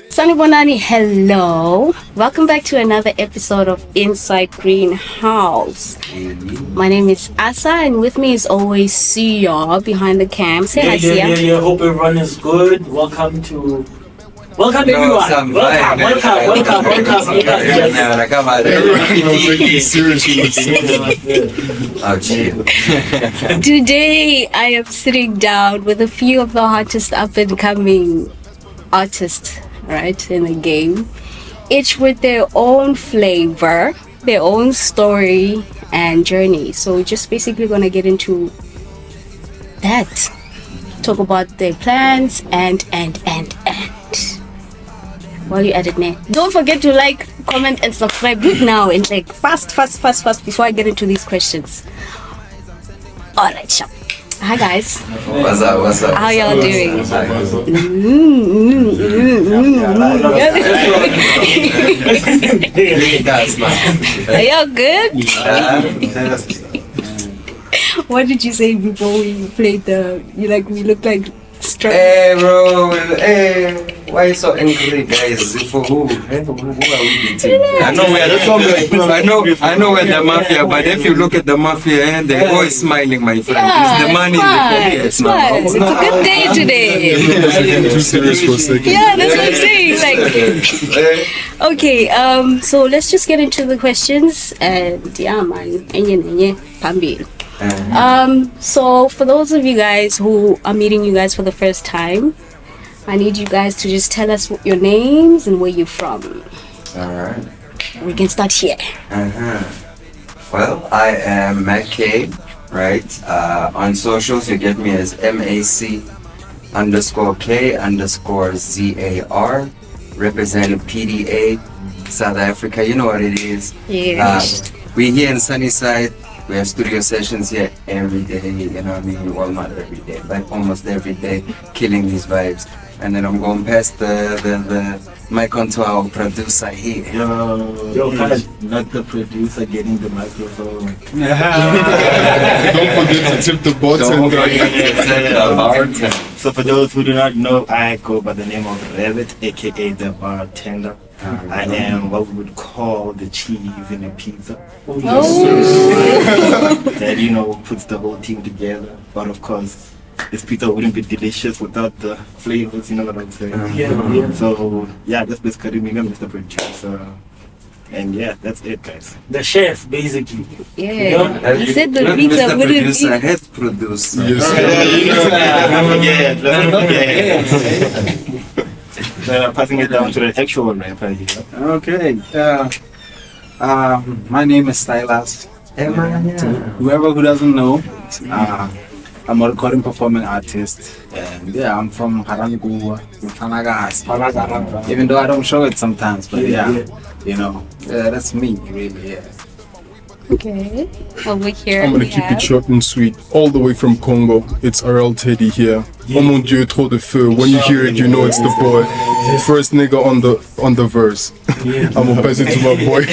Sunny Bonani, hello. Welcome back to another episode of Inside Greenhouse. My name is Asa, and with me is always Sia behind the cam. Say hi, Sia. Yeah. Hope everyone is good. Welcome everyone. Welcome. Today I am sitting down with a few of the hottest up and coming artists, right, in the game, each with their own flavor, their own story and journey. So we're just basically gonna get into that, talk about their plans and while you're at it, man, don't forget to like, comment and subscribe right now, and like fast before I get into these questions. All right, sure. Hi guys. What's up? How y'all doing? Are y'all good? What did you say before we played we look like strong? Hey bro, why you so angry, guys? For who? Who are we beating? I know we're the mafia, but if you look at the mafia, they're always smiling, my friend. Yeah, it's the money it's fine. It's a good day today. Too serious for a second. Yeah, that's what I'm saying. Okay, so let's just get into the questions, and yeah, man, Pambil. So for those of you guys who are meeting you guys for the first time, I need you guys to just tell us your names and where you're from. Alright. We can start here. Well, I am Mac K, right? On socials, you get me as MAC_K_ZAR, representing PDA, South Africa. You know what it is. Yeah. We're here in Sunnyside. We have studio sessions here every day, you know what I mean? Well, not every day, but almost every day, killing these vibes. And then I'm going past the mic onto our producer here. Yo, not the producer getting the microphone. Don't forget to tip the bartender. So for those who do not know, I go by the name of Rabbit, aka the bartender. I am what we would call the cheese in a pizza. That puts the whole team together. But of course, this pizza wouldn't be delicious without the flavors, you know what I'm saying? Yeah. So that's basically me, I'm Mr. Producer. And that's it, guys. The chef, basically. Yeah. You said the pizza Mr. wouldn't Producer, be. head producer. So passing it down to the actual rapper here. Okay. My name is Silas. Whoever who doesn't know, I'm a recording performing artist, and I'm from Haranguwa, even though I don't show it sometimes, but that's me, really, yeah. Okay. Over here. I'm gonna keep it short and sweet. All the way from Congo, it's RL Teddy here. Oh mon Dieu, trop de feu. When you hear it, you know it's the boy. First nigga on the verse. I'm gonna pass it to my boy.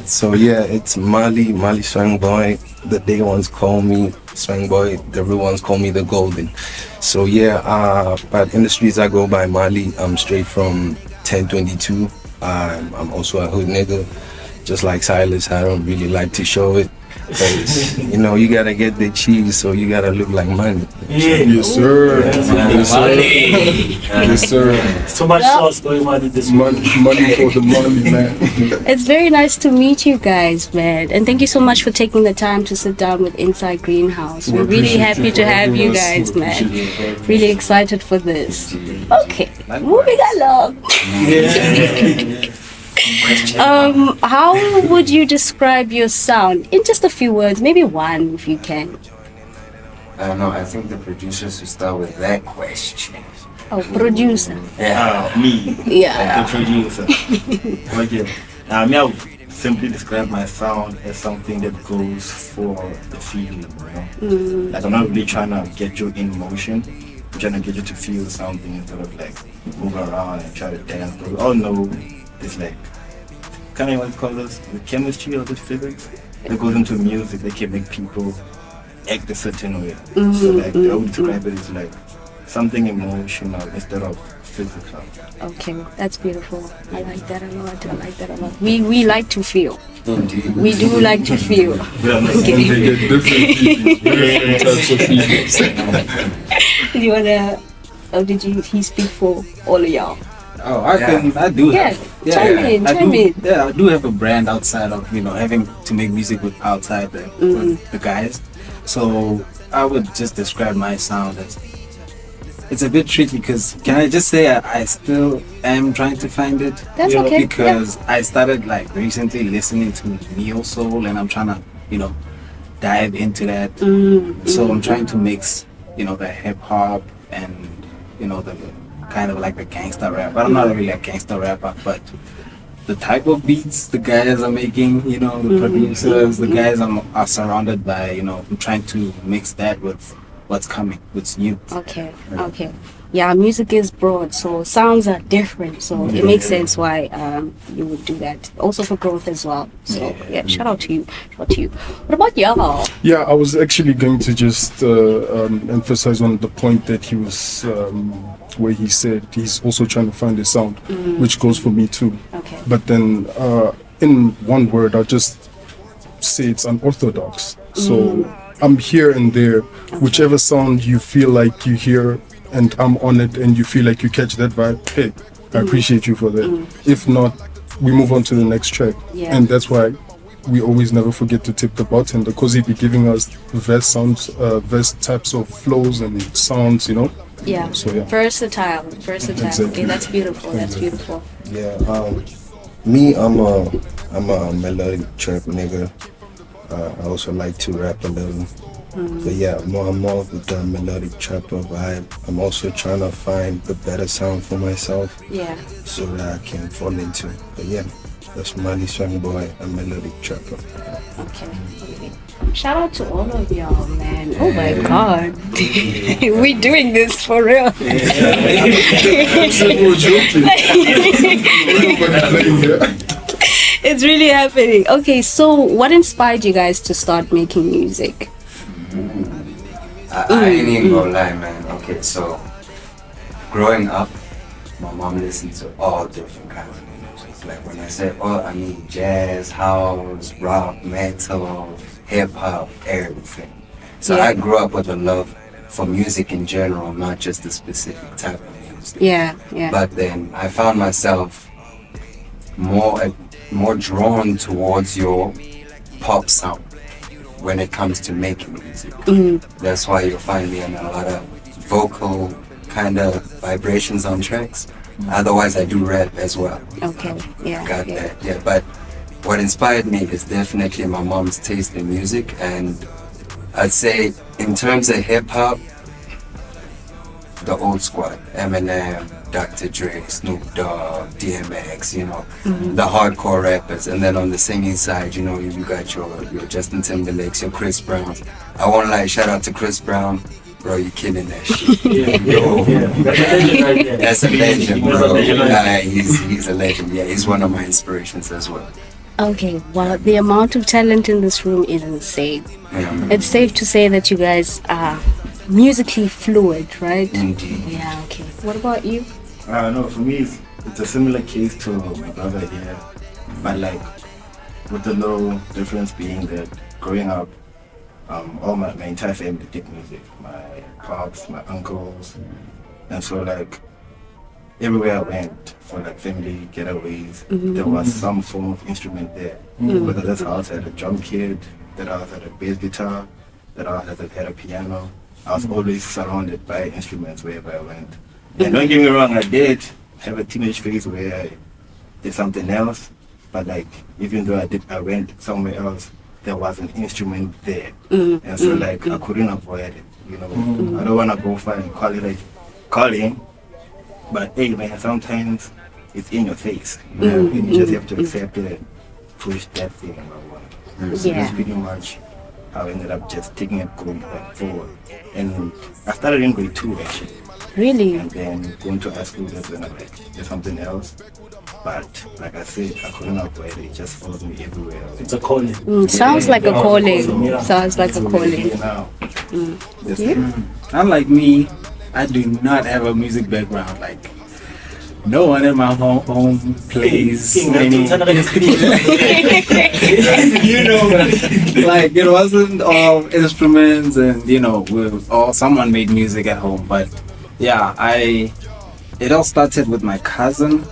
So it's Mali Swang Boy. The day ones call me Swang Boy. The real ones call me the Golden. So but in the streets I go by Mali. I'm straight from 1022. I'm also a hood nigga. Just like Silas, I don't really like to show it. Because, you gotta get the cheese, so you gotta look like money. Yes, sir. Yes, sir. So much sauce going on in this money for the money, man. It's very nice to meet you guys, man. And thank you so much for taking the time to sit down with Inside Greenhouse. We're really happy to have you guys, man. Really excited for this. Okay, moving along. How would you describe your sound in just a few words? Maybe one, if you can. I don't know. I think the producers should start with that question. Oh, producer. Yeah, me. Yeah. The producer. Okay. I'll simply describe my sound as something that goes for the feeling, Like I'm not really trying to get you in motion. trying to get you to feel something instead of like move around and try to dance. But we all know it's like kind of what call this the chemistry or the physics that goes into music that can make people act a certain way. So like I would describe it as like something emotional instead of physical. Okay, that's beautiful. I like that a lot. I like that a lot. We like to feel. Indeed. We do like to feel. They get different types of feelings. Do you wanna? Or did he speak for all of y'all? Oh, I do Yeah, have. chime in. Yeah, I do have a brand outside of having to make music with outside with the guys. So I would just describe my sound as it's a bit tricky because can I just say I still am trying to find it. That's okay. Because I started like recently listening to neo soul and I'm trying to dive into that. So I'm trying to mix the hip hop and the kind of like the gangster rap. But I'm not really a gangster rapper, but the type of beats the guys are making, the producers, the guys are surrounded by, I'm trying to mix that with what's coming, what's new. Okay. Yeah, music is broad, so sounds are different. So it makes sense why you would do that. Also for growth as well. So yeah, shout out to you. What about y'all? Yeah, I was actually going to just emphasize on the point that he was, where he said he's also trying to find a sound, which goes for me too. Okay. But then, in one word, I'll just say it's unorthodox. So I'm here and there. Whichever sound you feel like you hear, and I'm on it, and you feel like you catch that vibe, hey, I appreciate you for that. If not, we move on to the next track. Yeah. And that's why we always never forget to tip the bartender, because he'd be giving us vast sounds, vast types of flows and sounds, Yeah. So yeah. Versatile. Exactly. Okay, that's beautiful. That's beautiful. Yeah, me, I'm a melodic trap nigga. I also like to rap a little. But yeah, I'm more of the melodic trapper vibe. I'm also trying to find the better sound for myself. Yeah. So that I can fall into. But yeah, that's Mali Swang Boy, a melodic trapper. Okay. Shout out to all of y'all, man. Oh my god. We doing this for real. It's really happening. Okay, so what inspired you guys to start making music? I ain't even gonna lie, man. Okay, so growing up, my mom listened to all different kinds of music. Like when I say all, I mean jazz, house, rock, metal, hip hop, everything. So Yeah. I grew up with a love for music in general, not just a specific type of music. Yeah. But then I found myself more drawn towards your pop sound when it comes to making music. That's why you'll find me in a lot of vocal kind of vibrations on tracks. Otherwise, I do rap as well. Okay. Yeah. Got that, yeah. But what inspired me is definitely my mom's taste in music, and I'd say in terms of hip hop, the old squad, Eminem, Dr. Dre, Snoop Dogg, DMX, the hardcore rappers. And then on the singing side, you got your Justin Timberlakes, your Chris Browns. I won't lie, shout out to Chris Brown. Bro, you killing that shit. That's a legend, bro. He's a legend. Yeah, he's one of my inspirations as well. Okay, well, the amount of talent in this room is insane. Yeah. It's safe to say that you guys are musically fluid, right? Indeed. Yeah, okay. What about you? No, for me, it's a similar case to my brother here, but like with the little difference being that growing up, all my entire family did music. My pops, my uncles, and so like everywhere I went for like family getaways, there was some form of instrument there. Whether that's house had a drum kit, that house had a bass guitar, that house had a piano. I was always surrounded by instruments wherever I went. And don't get me wrong, I did have a teenage phase where I did something else, but like even though I went somewhere else, there was an instrument there. And so like I couldn't avoid it, I don't wanna go far and call it like calling, but hey man, sometimes it's in your face. You just have to accept it and push that thing and so that's pretty much how I ended up just taking it going like forward. And I started in grade 2 actually. Really? And then going to high school, that's when I like did something else. But like I said, I couldn't avoid it. It just followed me everywhere. It's a calling. Sounds like a calling. Yeah. Sounds like a calling. Now. Yes, Yeah. Unlike me, I do not have a music background. Like, no one in my home plays any. You know, like it wasn't all instruments, and someone made music at home. But yeah, it all started with my cousin,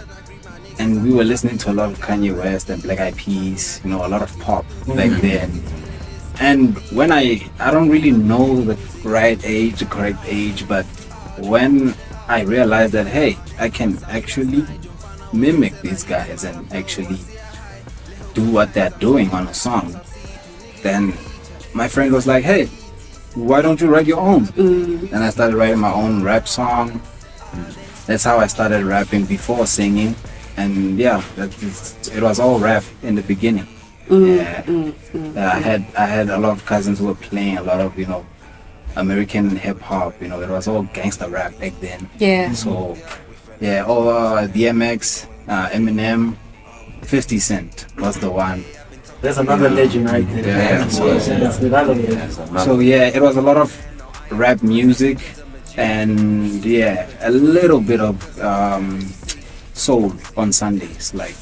and we were listening to a lot of Kanye West and Black Eyed Peas, a lot of pop back then. And when I don't really know the correct age, but when I realized that, hey, I can actually mimic these guys and actually do what they're doing on a song, then my friend was like, hey, why don't you write your own? And I started writing my own rap song. That's how I started rapping before singing. And yeah, it was all rap in the beginning. I had a lot of cousins who were playing a lot of American hip hop. It was all gangster rap back then. Yeah. So yeah, all DMX, Eminem, 50 Cent was the one. There's another legend right there. Yeah. That's another legend. So yeah, it was a lot of rap music and yeah, a little bit of soul on Sundays, like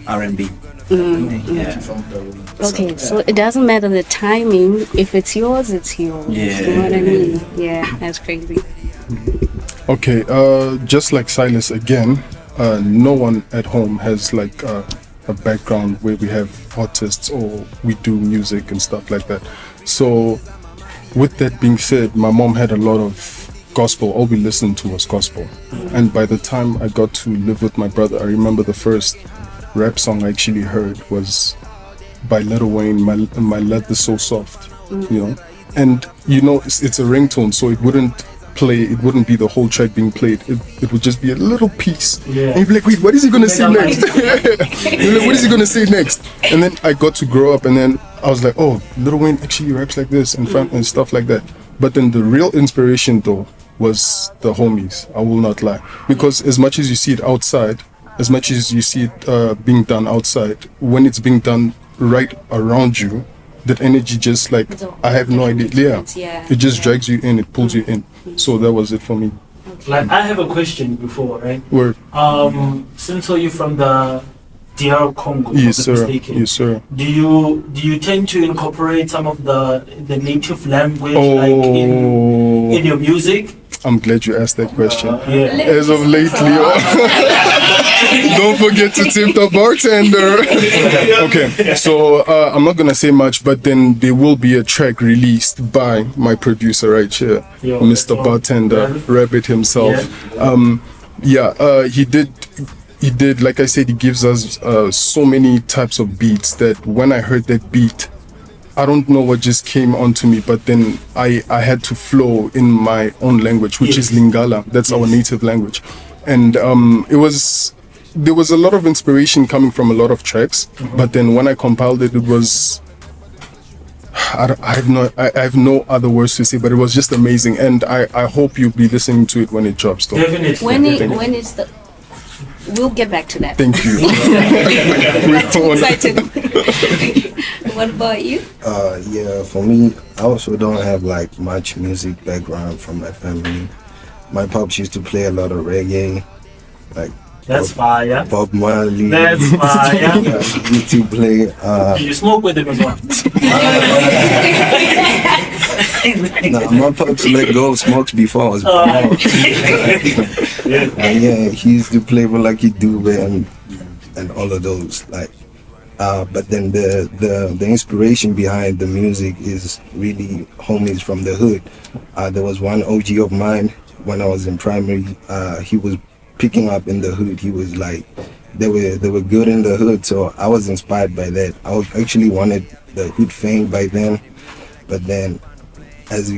R&B. Yeah. Okay, so it doesn't matter the timing. If it's yours, it's yours. Yeah. You know what I mean? Yeah, that's crazy. Okay, just like Silas again, no one at home has like a background where we have artists or we do music and stuff like that. So with that being said, my mom had a lot of gospel. All we listened to was gospel. And by the time I got to live with my brother, I remember the first rap song I actually heard was by Lil Wayne, my Let the Soul Soft, and it's a ringtone, so it wouldn't be the whole track being played. It would just be a little piece. Yeah. And you'd be like, wait, what is he gonna say next? You're like, what is he gonna say next? And then I got to grow up, and then I was like, oh, Lil Wayne actually raps like this and stuff like that. But then the real inspiration though was the homies. I will not lie, because as much as you see it outside, as much as you see it being done outside, when it's being done right around you, that energy just like, I have no idea. Yeah, it just drags you in, it pulls you in. So that was it for me. Like, I have a question before, right? Word. Since you're from the DR Congo, Yes, if I'm sir. mistaken, Yes, sir. do you tend to incorporate some of the native language like in your music? I'm glad you asked that question. Yeah. As of lately, don't forget to tip the bartender. Okay, so I'm not gonna say much, but then there will be a track released by my producer right here, Yo, Mr. Bartender, Rabbit himself. He did, like I said, he gives us so many types of beats that when I heard that beat, I don't know what just came onto me, but then I had to flow in my own language, which is Lingala. That's our native language. And there was a lot of inspiration coming from a lot of tracks, but then when I compiled it, it was, I have no other words to say, but it was just amazing. And I hope you'll be listening to it when it drops though. Definitely. When is the... We'll get back to that. Thank you. Not too excited. What about you? Yeah, for me, I also don't have like much music background from my family. My pops used to play a lot of reggae, like That's fire. Bob Marley. That's fire. Used to play. Do you smoke with him as well? Nah, my pops let go of smokes before I was born. Yeah, he used to play with Lucky Dube and all of those. Like, but then the inspiration behind the music is really homies from the hood. There was one OG of mine when I was in primary. He was picking up in the hood. He was like, they were good in the hood, so I was inspired by that. I actually wanted the hood fame by then, but then as I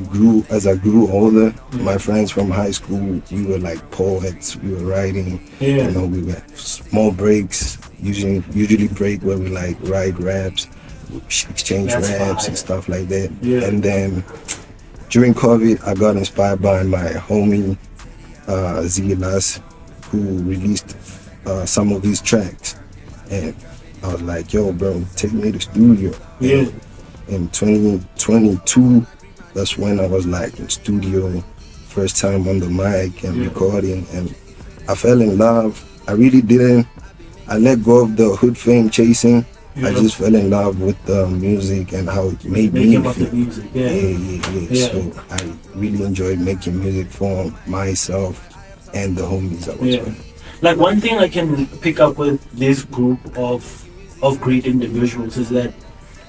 grew older, my friends from high school, we were like poets. We were writing, Yeah. we were small breaks, usually break where we like write raps, exchange That's raps fire. and stuff like that. Yeah. And then during COVID, I got inspired by my homie Silas, who released some of his tracks, and I was like, yo, bro, take me to the studio. Yeah. In 2022, that's when I was like in studio, first time on the mic and recording, and I fell in love. I really didn't. I let go of the hood fame chasing. I just fell in love with the music and how it made me Making of feel. the music. Yeah. Yeah. So I really enjoyed making music for myself and the homies I was with. Like one thing I can pick up with this group of great individuals is that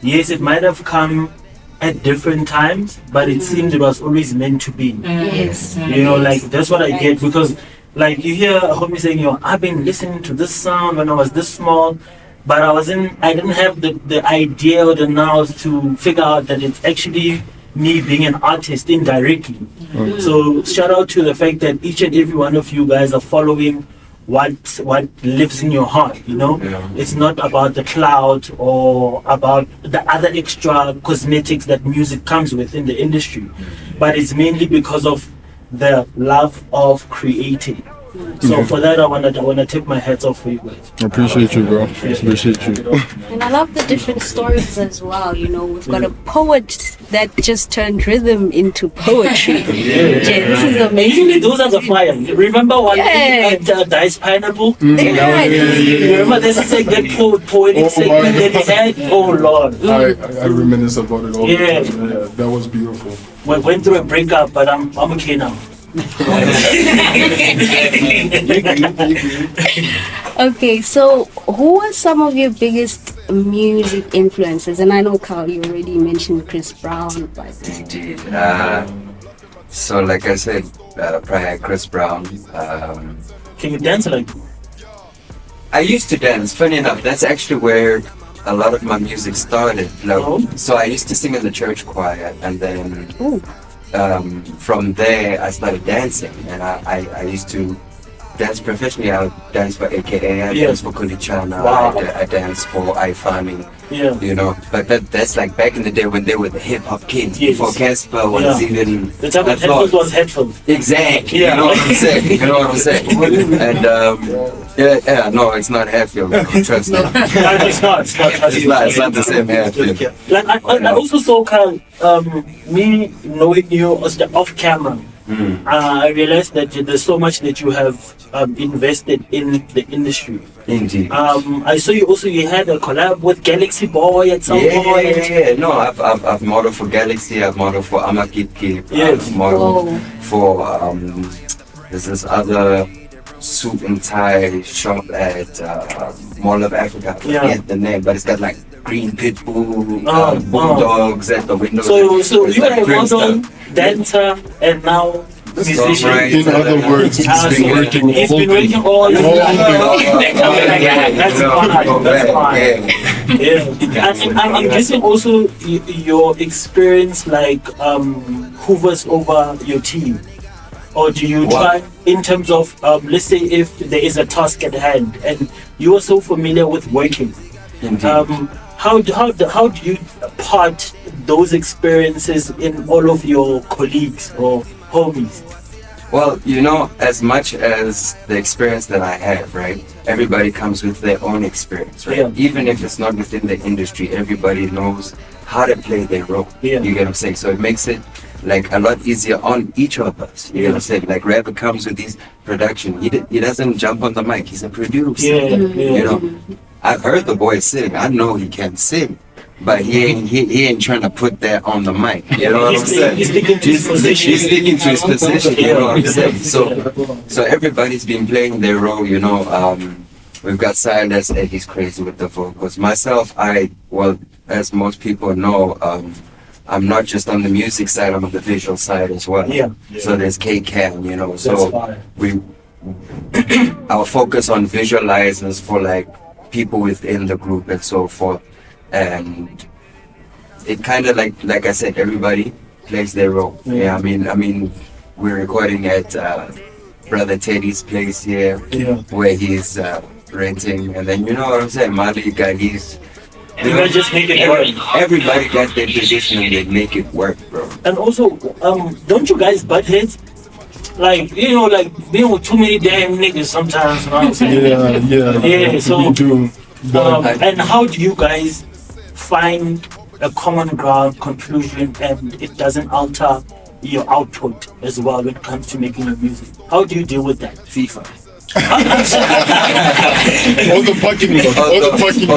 yes, it might have come at different times, but it seems it was always meant to be. Yes. You know, like that's what I get, because like you hear a homie saying, yo, I've been listening to this sound when I was this small, but I didn't have the idea or the nous to figure out that it's actually me being an artist indirectly. So shout out to the fact that each and every one of you guys are following what lives in your heart, you know. It's not about the cloud or about the other extra cosmetics that music comes with in the industry, but it's mainly because of the love of creating. So for that, I wanna take my hats off for you guys. I appreciate you, bro. Appreciate you. And I love the different stories as well. You know, we've got a poet that just turned rhythm into poetry. Yeah, this is amazing. Usually those are the fire. Remember one thing at Dice Pineapple? Remember this is like that poetic segment that he had? Oh Lord. I reminisce about it all the Yeah. time. Yeah, that was beautiful. We went through a breakup, but I'm okay now. Okay, so who are some of your biggest music influences? And I know, Carl, you already mentioned Chris Brown, but Indeed. So like I said, prior Chris Brown, Can you dance like? I used to dance. Funny enough, that's actually where a lot of my music started. Like, so I used to sing in the church choir, and then from there I started dancing, and I used to dance professionally. I would dance for AKA, I dance for Kulichana, I dance for Ifani, you know. But that's like back in the day when they were the hip hop kids, before Casper was even. The time when headphones was headphones. Exactly. You know what I'm saying? You know what I'm saying? And no, it's not Hatfield. Trust me. It's not It's not the same Hatfield. Like I also saw Carl, me knowing you off camera. I realized that there's so much that you have invested in the industry. Indeed. I saw you had a collab with Galaxy Boy at some point. Yeah. No, I've modeled for Galaxy. I've modeled for Amakipki. Yes. I've modeled for there's this other suit and tie shop at Mall of Africa. I forget the name, but it's got like green pit bull, bulldogs at the window. So you are a model, dancer, and now musician. In other words, he's been working all the That's fine. Yeah. I'm guessing also your experience like hovers over your team. Or do you try in terms of, let's say if there is a task at hand and you are so familiar with working, how do you part those experiences in all of your colleagues or homies? Well, you know, as much as the experience that I have, right? Everybody comes with their own experience, right? Even if it's not within the industry, everybody knows how to play their role. You get what I'm saying? So it makes it like a lot easier on each of us. You know what I'm saying? Like Rapper comes with his production. He doesn't jump on the mic. He's a producer. You know, I've heard the boy sing. I know he can sing, but he ain't trying to put that on the mic. You know what I'm saying? He's sticking to his position. He's sticking to his position. You know what I'm saying? So everybody's been playing their role. You know, we've got Silas, and he's crazy with the vocals. Myself, as most people know, I'm not just on the music side, I'm on the visual side as well. So there's K-Cam, you know. So our focus on visualizers for like people within the group and so forth. And it kind of like I said, everybody plays their role. I mean, we're recording at Brother Teddy's place here, where he's renting, and then you know what I'm saying, Mali got his. You guys just make it work. Everybody got their position and they make it work, bro. And also, don't you guys butt heads? like like being with too many damn niggas sometimes. You know what I'm saying? Yeah. So We do. and how do you guys find a common ground conclusion and it doesn't alter your output as well when it comes to making your music? How do you deal with that? FIFA. All the parking lot. All the parking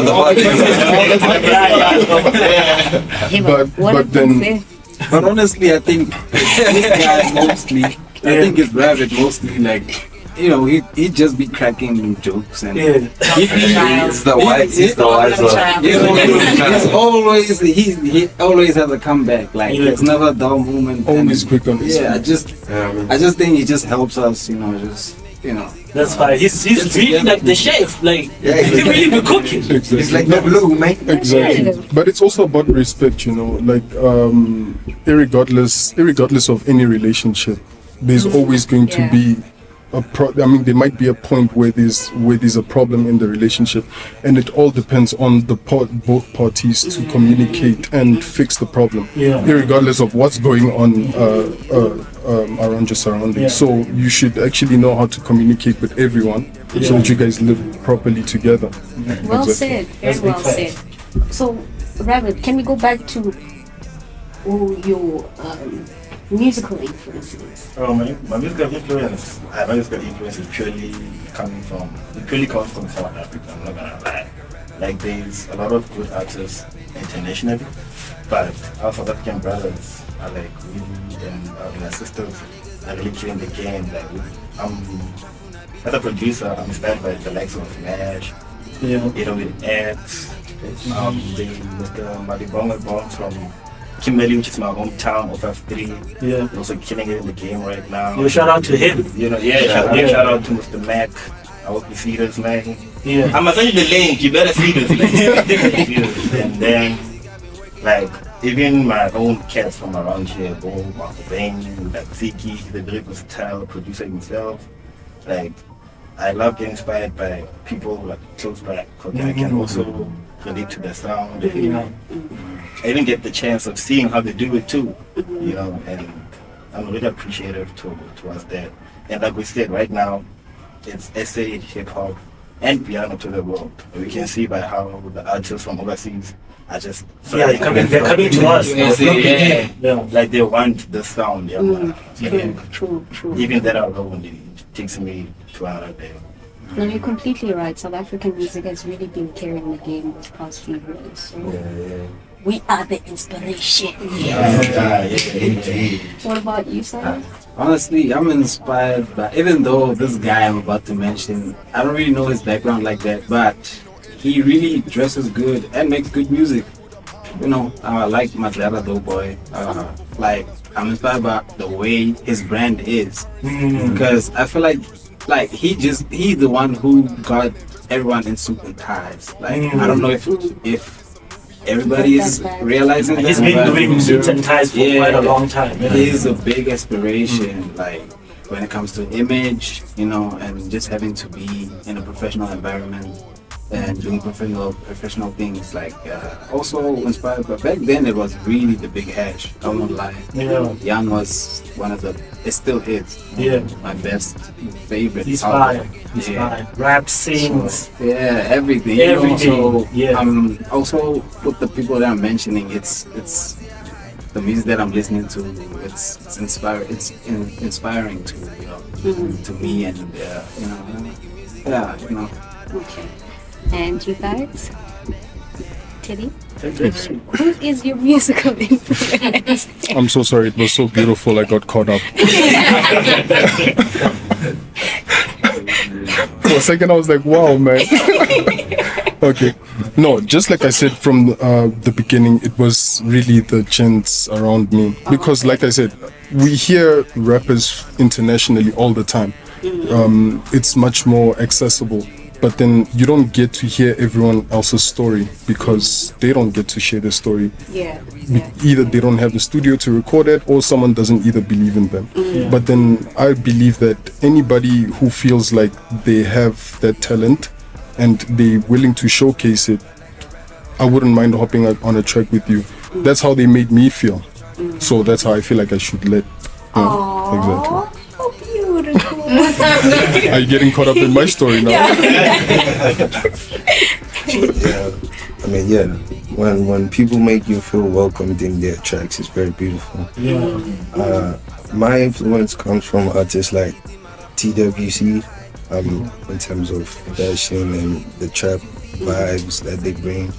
lot. But then. But honestly, I think this guy mostly, I think it's Rabbit mostly, like, he just be cracking jokes and It's the wise one. he always has a comeback. Like it's never a dull moment. Always quick on his I just think he just helps us. That's fine. He's really like the chef. Like he really be cooking. Exactly. It's like the blue, man. Exactly. But it's also about respect, like irregardless of any relationship, there's always going to be there might be a point where there's a problem in the relationship, and it all depends on both parties to communicate and fix the problem, irregardless of what's going on around your surroundings. So you should actually know how to communicate with everyone so that you guys live properly together. Well said. Very well said. So, Rabbit, can we go back to your musical influences? My musical influence is purely comes from South Africa. I'm not gonna lie. Like there's a lot of good artists internationally, but our South African brothers are like really and my sisters are really killing the game. Like as a producer, I'm inspired by the likes of Nash, with X, there's Mr. Malibonga Bomb from Kimberley, which is my hometown of F3. He's also killing it in the game right now. Shout out to him. Shout out to Mr. Mac. I hope you see this, man. I'm gonna send you the link. You better see this. And then, like, even my own cats from around here, Marco Bain, like Ziki, he's a very versatile producer himself. Like, I love getting inspired by people like close by, because I can also relate to the sound. I even get the chance of seeing how they do it too, and I'm really appreciative towards that. And like we said, right now, it's SA hip hop and piano to the world. We can see by how the artists from overseas are just they're coming to us. Like they want the sound. True. Even that alone, it takes me to another level. No, you're completely right. South African music has really been carrying the game this past few years. So we are the inspiration. What about you, Silas? Honestly, I'm inspired by, even though this guy I'm about to mention, I don't really know his background like that, but he really dresses good and makes good music. Like Madara Doughboy. Like, I'm inspired by the way his brand is. Because I feel like he's the one who got everyone in suit and ties. Like, I don't know if everybody is realizing that. He's been doing suits and ties for quite a long time. He's a big inspiration, like when it comes to image, and just having to be in a professional environment and doing professional things. Like also inspired, but back then it was really the big hash. I won't lie. Jan was one of it still is. My best favorite. He's fine. Rap, sings. Everything. Also with the people that I'm mentioning, it's the music that I'm listening to. It's inspiring. It's inspiring to to me, and Okay. And you guys? Teddy? Who is your musical influence? I'm so sorry, it was so beautiful, I got caught up. For a second I was like, wow, man. Okay. No, just like I said from the beginning, it was really the gents around me. Because like I said, we hear rappers internationally all the time. It's much more accessible. But then you don't get to hear everyone else's story because they don't get to share their story. Either they don't have the studio to record it, or someone doesn't either believe in them. But then I believe that anybody who feels like they have that talent and they're willing to showcase it, I wouldn't mind hopping on a track with you. That's how they made me feel. So that's how I feel like I should let. Aww, how Are you getting caught up in my story now? Yeah, I mean, yeah. When people make you feel welcomed in their tracks, it's very beautiful. My influence comes from artists like TWC, in terms of fashion and the trap vibes that they bring.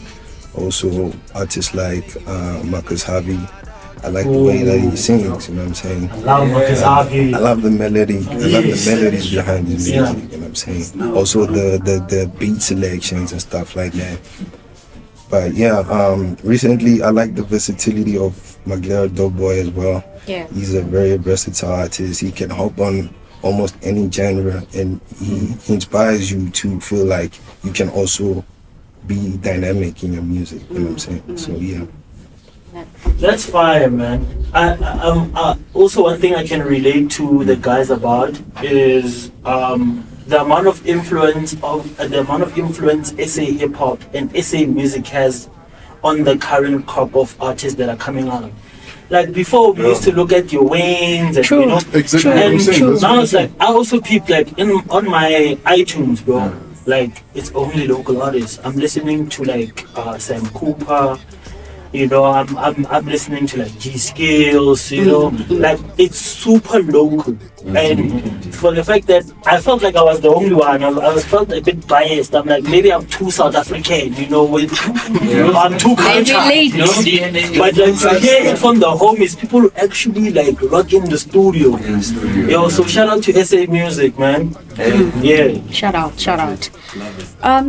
Also, artists like Marcus Harvey. I like the way that he sings, you know what I'm saying? I love Marcus Harvey. I love the melody. I love the melodies behind his music, you know what I'm saying? Also the beat selections and stuff like that. But yeah, recently I like the versatility of Maglera Doughboy as well. Yeah. He's a very versatile artist. He can hop on almost any genre, and he inspires you to feel like you can also be dynamic in your music, you know what I'm saying? So yeah. That's fire, man. Also, one thing I can relate to the guys about is the amount of influence SA hip hop and SA music has on the current crop of artists that are coming out. Like before, we used to look at your Waynes and you know, Exactly. and True. now it's like I also peep like on my iTunes, bro. Like it's only local artists. I'm listening to like Sam Cooper. You know, I'm listening to like G Skills, you know, like it's super local. And for the fact that I felt like I was the only one, I felt a bit biased. I'm like, maybe I'm too South African, you know, with I'm too cultured, you know. But like to hear it from the homies, people actually like rock in the studio. Yo, so shout out to SA Music, man. Yeah. Shout out.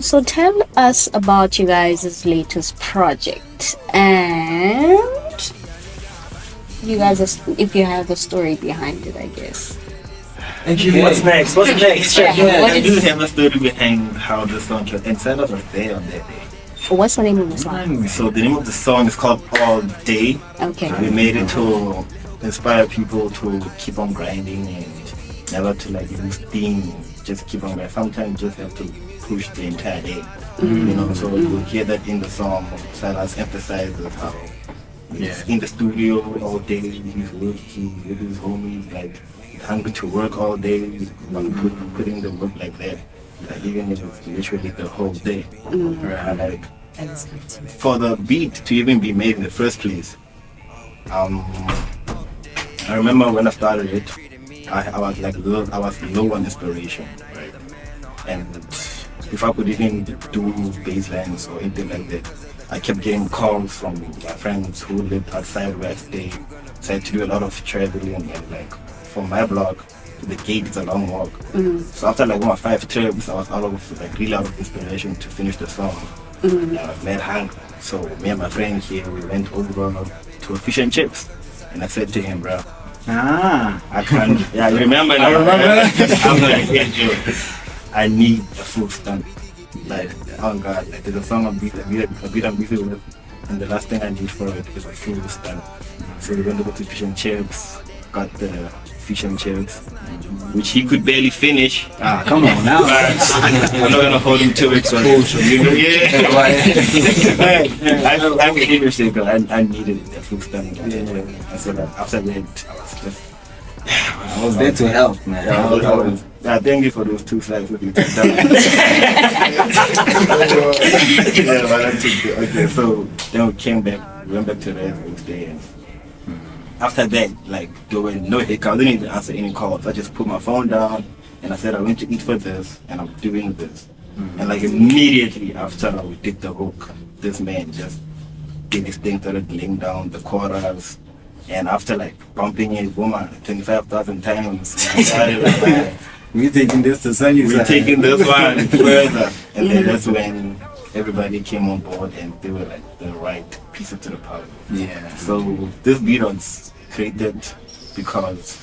So tell us about you guys' latest project, and you guys, if you have a story behind it, I guess. What's next? Yeah. I do have a story behind how the song came. And Silas was there on that day. What's the name of the song? So the name of the song is called All Day. Okay. We made it to inspire people to keep on grinding and never to like lose steam. Just keep on grinding. Sometimes you just have to push the entire day. You know, so you'll hear that in the song. Silas emphasizes how he's in the studio all day, he's working with his homies, like hungry to work all day, putting the work like that. Like even if it's literally the whole day. And like for the beat to even be made in the first place, I remember when I started it, I was low on inspiration, right? And if I could even do bass lines or anything like that, I kept getting calls from my friends who lived outside where I stayed. So I had to do a lot of traveling, and like from my block to the gate, it's a long walk. So after like 1 or 5 trips, I was really out of inspiration to finish the song. And I was mad hungry. So me and my friend here, we went over to a fish and chips, and I said to him, bro, I can't. Yeah, you remember now? I remember. I'm like, hey, Joe, I need a full stunt. Like, oh God, like there's a song I'm busy with, and the last thing I need for it is a full stunt. So we went over to fish and chips, got the fish and chips, which he could barely finish. Come on now. I'm not gonna hold him to it. So I'm seriously, girl. I needed a full stunt. And so that after that, I was there to help, man. Thank you for those 2 slides with you. Okay, so then we came back, we went back to the next day, and after that, like, there were no hiccups. I didn't even answer any calls. I just put my phone down and I said I went to eat for this and I'm doing this. And like immediately after we did the hook, this man just did his thing, started laying down the chorus. And after like bumping it, woman, 25,000 times, we're taking this to sunny side. We're taking this one further. And then that's when everybody came on board and they were like the right pieces to the puzzle. Yeah. So this beat was created because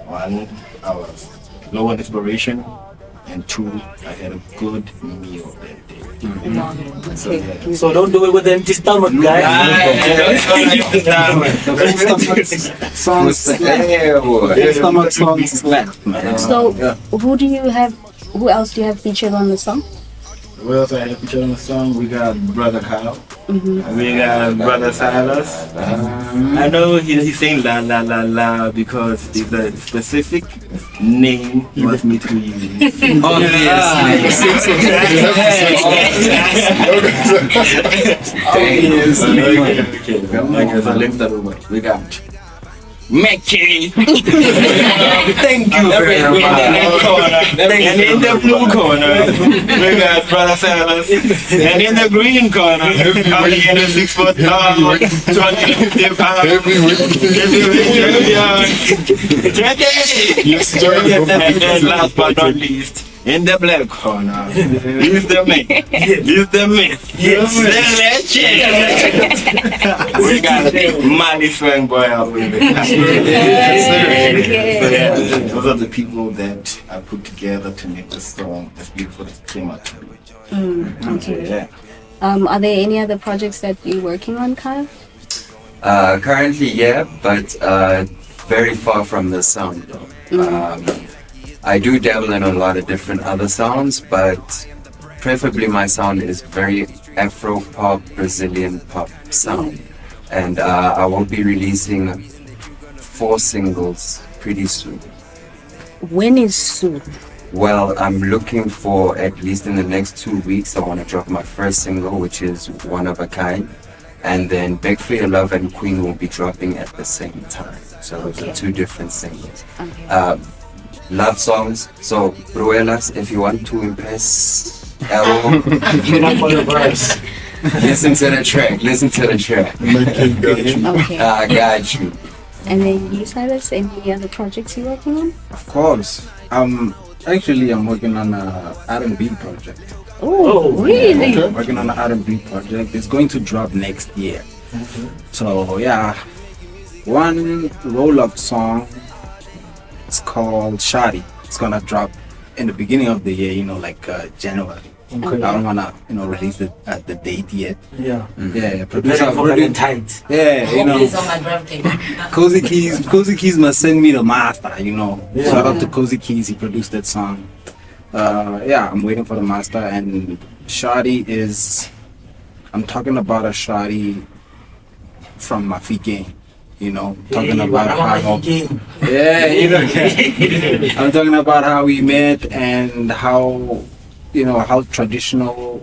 1, I was low on inspiration, and 2, I had a good meal that day. So don't do it with an empty stomach, guys. Stomach slap, man. So who else do you have featured on the song? Who else I have featured on the song? We got Brother Kyle. We got brother Silas. I know he's saying la la la la because it's a specific name he wants me to use. Obviously. Okay, so let's start over. We got Mickey. Thank you very In the much. red corner. And in the blue corner, we got brother Silas. And in the green corner, coming in the 6 foot tall, 250 pounds. Heavyweight champion. Yes, sir. And then last but not least, in the black corner, he's the man. He's the myth. He's the legend. We got Mali Swang Boy out with it. So yeah, those are the people that I put together to make this song as beautiful as it came out to be. Okay. Yeah. Are there any other projects that you're working on, Kyle? Currently, yeah, but very far from the sound though. I do dabble in a lot of different other sounds, but preferably my sound is very Afro pop, Brazilian pop sound. And I will be releasing 4 singles pretty soon. When is soon? Well, I'm looking for at least in the next 2 weeks, I want to drop my first single, which is One of a Kind. And then Beg for Your Love and Queen will be dropping at the same time. So those are 2 different singles. Okay. Love songs. So, Bruelas, if you want to impress L, For the verse. listen to the track. Listen to the track. Mickey got you. Okay. I got you. And then you, Silas, any other projects you're working on? Of course. Actually, I'm working on a R&B project. Oh, really? Okay. Working on an R&B project. It's going to drop next year. So yeah, one roll-up song. It's called Shadi. It's gonna drop in the beginning of the year. Like January. Okay. I don't wanna release the date yet. Yeah. Yeah, producer. Ready for Valentine's. Yeah, It's on my birthday. Cozy Keys must send me the master, Yeah. Shout out to Cozy Keys, he produced that song. Yeah, I'm waiting for the master. And Shadi is, I'm talking about a Shadi from Mafike, talking about how, I'm talking about how we met and how, how traditional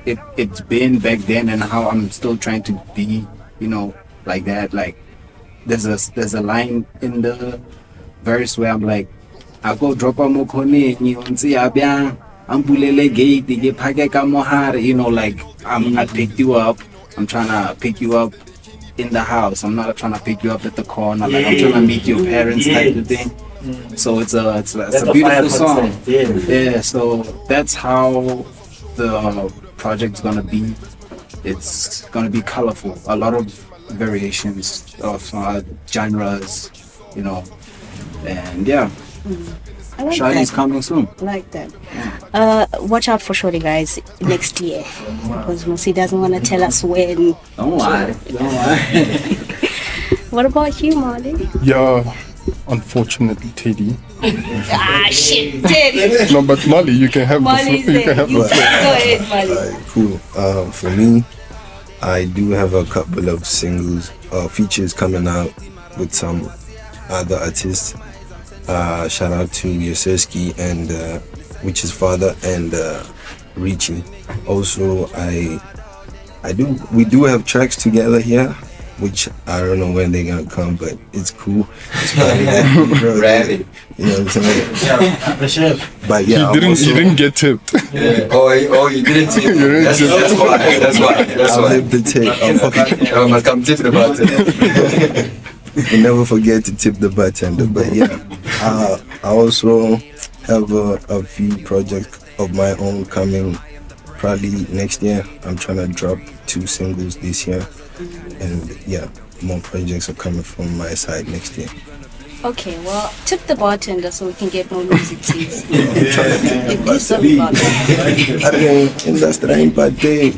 it's been back then and how I'm still trying to be, like that. Like there's a line in the verse where I'm like, I go drop a mokone nti abia ambulele gate ke phake ka mohare, like I picked you up. I'm trying to pick you up in the house. I'm not trying to pick you up at the corner. Like I'm trying to meet your parents type of thing. So it's a beautiful song. Yeah, so that's how the project's gonna be. It's gonna be colorful, a lot of variations of genres, and yeah, I like Shadi's that. coming soon. I like that. Watch out for Shorty, guys, next year. Because Mosi doesn't want to tell us when. Don't lie. What about you, Molly? Yeah, unfortunately, Teddy. Shit, Teddy. No, but Molly, you can have Molly's the. You can there. have You the. go ahead, Molly. Cool. For me, I do have a couple of singles, features coming out with some other artists. Shout out to Yoseski and Witch's Father and Richie. Also, we do have tracks together here, which I don't know when they're gonna come, but it's cool. It's Ready. You know what I'm saying? The chef. But yeah, He didn't get tipped. Oh, you didn't tip. That's why. I'll tip the tip. I must come tip the button. You never forget to tip the button. But yeah, I also have a few projects of my own coming probably next year. I'm trying to drop 2 singles this year, and yeah, more projects are coming from my side next year. Okay, well, tip the bartender so we can get more music, please. Do something about that. Industry bad thing.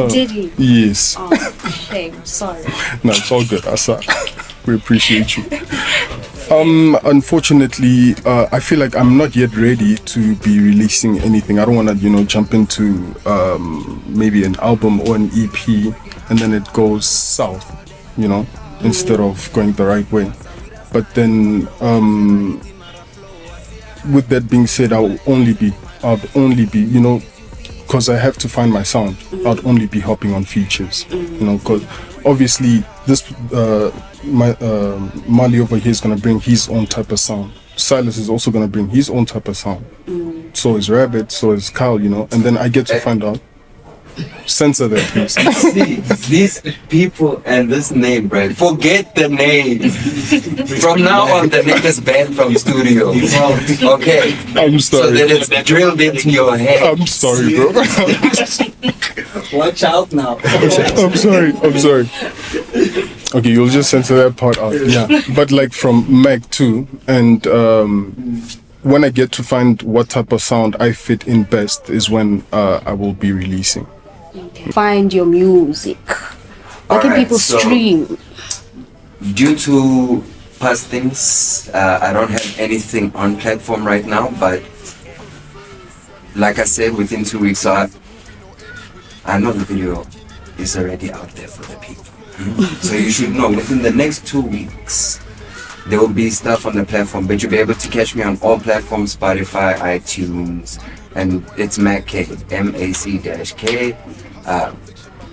Did he? Yes. Oh, shame. Sorry. No, it's all good, Asa. We appreciate you. Unfortunately, I feel like I'm not yet ready to be releasing anything. I don't want to, jump into maybe an album or an EP and then it goes south, instead of going the right way. But then, with that being said, I'll only be, because I have to find my sound. I'd only be hopping on features, because obviously this Mali over here is gonna bring his own type of sound. Silas is also gonna bring his own type of sound. So is Rabbit, so is Kyle, and then I get to find out. Censor that, please. See, these people and this name, bro. Forget the name. From now on, the name is banned from studio. Okay. I'm So sorry. that it's drilled into your head. I'm sorry, bro. Watch out now. I'm sorry. Okay, you'll just censor that part out. Yeah. But like from Mac too, and when I get to find what type of sound I fit in best is when I will be releasing. Find your music. Where can Alright, people so- stream? Due to past things, I don't have anything on platform right now, but like I said, within 2 weeks, I know the video is already out there for the people. So you should know, within the next 2 weeks, there will be stuff on the platform, but you'll be able to catch me on all platforms, Spotify, iTunes, and it's MacK, MAC-K.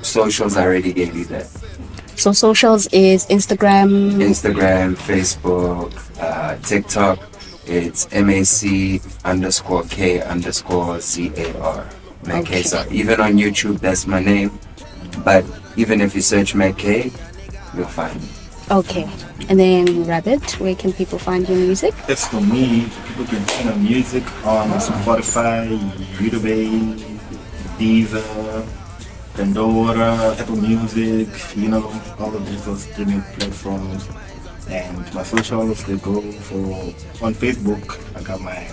Socials, I already gave you that. So socials is Instagram. Instagram, Facebook, TikTok, it's MAC_K_CAR. Mac K. Okay. So even on YouTube, that's my name. But even if you search Mac K, you'll find me. Okay. And then Rabbit, where can people find your music? That's for me. People can find our music on Spotify, YouTube, Deezer, Pandora, Apple Music, all of those streaming platforms. And my socials, they go for on Facebook. I got my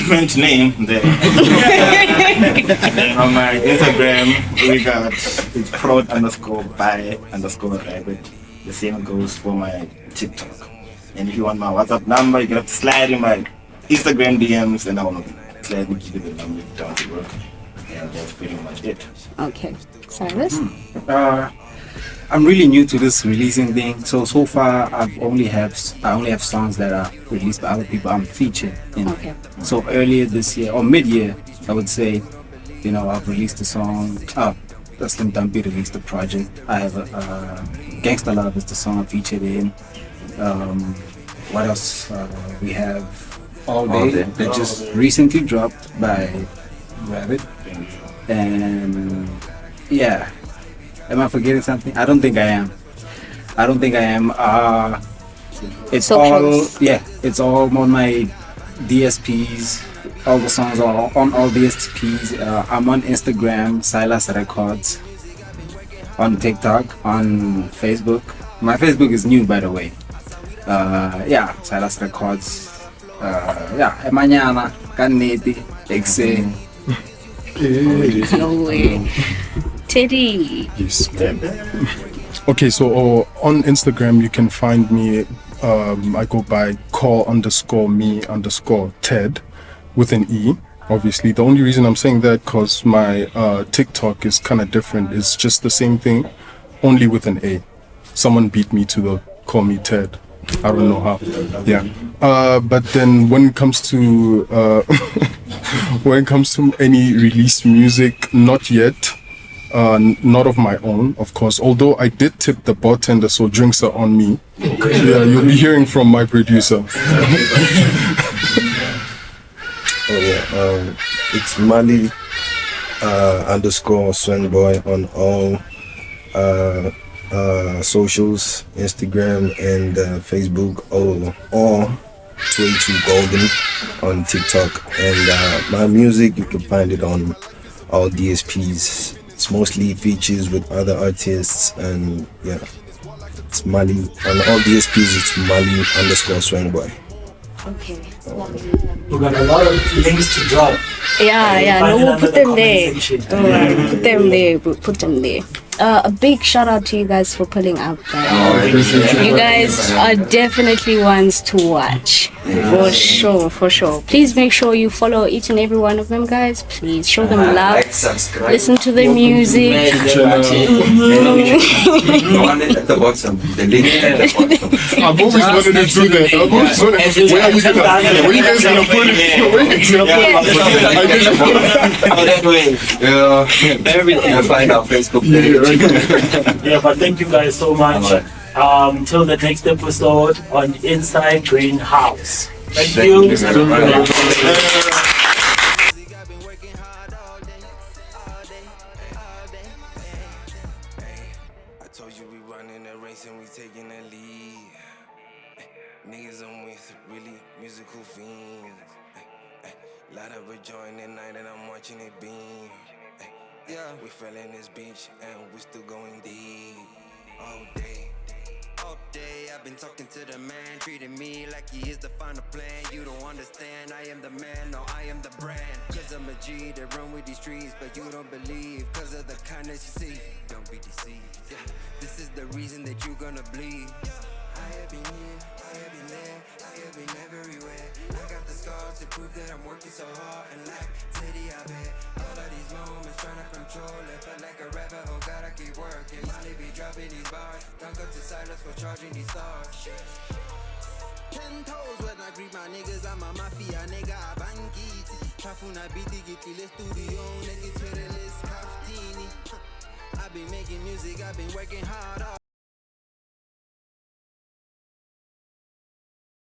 French name there. And on my Instagram, we got it's prod_by_rabbit. The same goes for my TikTok. And if you want my WhatsApp number, you can have to slide in my Instagram DMs and I will gladly give you the number down to work. And that's pretty much it. Okay. Silas? I'm really new to this releasing thing, so far I only have songs that are released by other people I'm featured in. Okay. So earlier this year or mid-year, I would say, I've released a song. Slim Dumpy released a project. I have a Gangsta Love is the song I featured in. What else? We have All Day that just recently dropped by Rabbit. And yeah. Am I forgetting something? I don't think I am. It's Socials. it's all on my DSPs. All the songs are on all DSPs. I'm on Instagram, Silas Records. On TikTok, on Facebook. My Facebook is new, by the way. Silas Records. Mañana, Caneti, Exe. No way. Teddy. Yes. Okay, so on Instagram you can find me. I go by call_me_Ted with an E. Obviously, the only reason I'm saying that because my TikTok is kind of different. It's just the same thing, only with an A. Someone beat me to the call me Ted. I don't know how. Yeah. But then when it comes to any released music, not yet. Not of my own, of course. Although I did tip the bartender, so drinks are on me. Yeah, you'll be hearing from my producer. It's Mali _Swangboy on all socials, Instagram and Facebook, or 22 Golden on TikTok. And my music, you can find it on all DSPs. It's mostly features with other artists, and it's Mali on all DSPs. It's Mali _Swangboy. Okay. We got a lot of links to drop. Yeah, Find it no, we'll under put the them comment there. section. Alright, put them there. We'll put them there. a big shout out to you guys for pulling up. You guys are definitely ones to watch. For sure, for sure. Please make sure you follow each and every one of them, guys. Please show them love. Like, subscribe. Listen to their music. The one at the bottom. The link at the bottom. I've always wanted to do that. I've always wanted to. Where are you guys gonna put it? Where are you gonna put it? Yeah. Everything. You'll find our Facebook page. Yeah, but thank you guys so much. Till the next episode on Inside Greenhouse. Thank you. I told you we running a race and we taking a lead. Niggas I'm with really musical fiends. Light up a joint at night and I'm watching it beam. Yeah, we fell in this beach and we still going deep. All day. All day I've been talking to the man, treating me like he is the final plan. You don't understand, I am the man, no, I am the brand. Cause I'm a G that run with these streets, but you don't believe. Cause of the kindness you see, don't be deceived. Yeah, this is the reason that you gonna bleed. I have been here, I have been there, I have been everywhere. I got the scars to prove that I'm working so hard. And like Teddy, I bet all of these moments trying to control it. Felt like a rabbit hole, gotta keep working. Molly be dropping these bars. Don't go to Silas for charging these stars. 10 toes when I greet my niggas, I'm a mafia nigga, bangiti. Trafuna biti giti le studio, nigga to the list, kaftini. I've been making music, I've been working hard.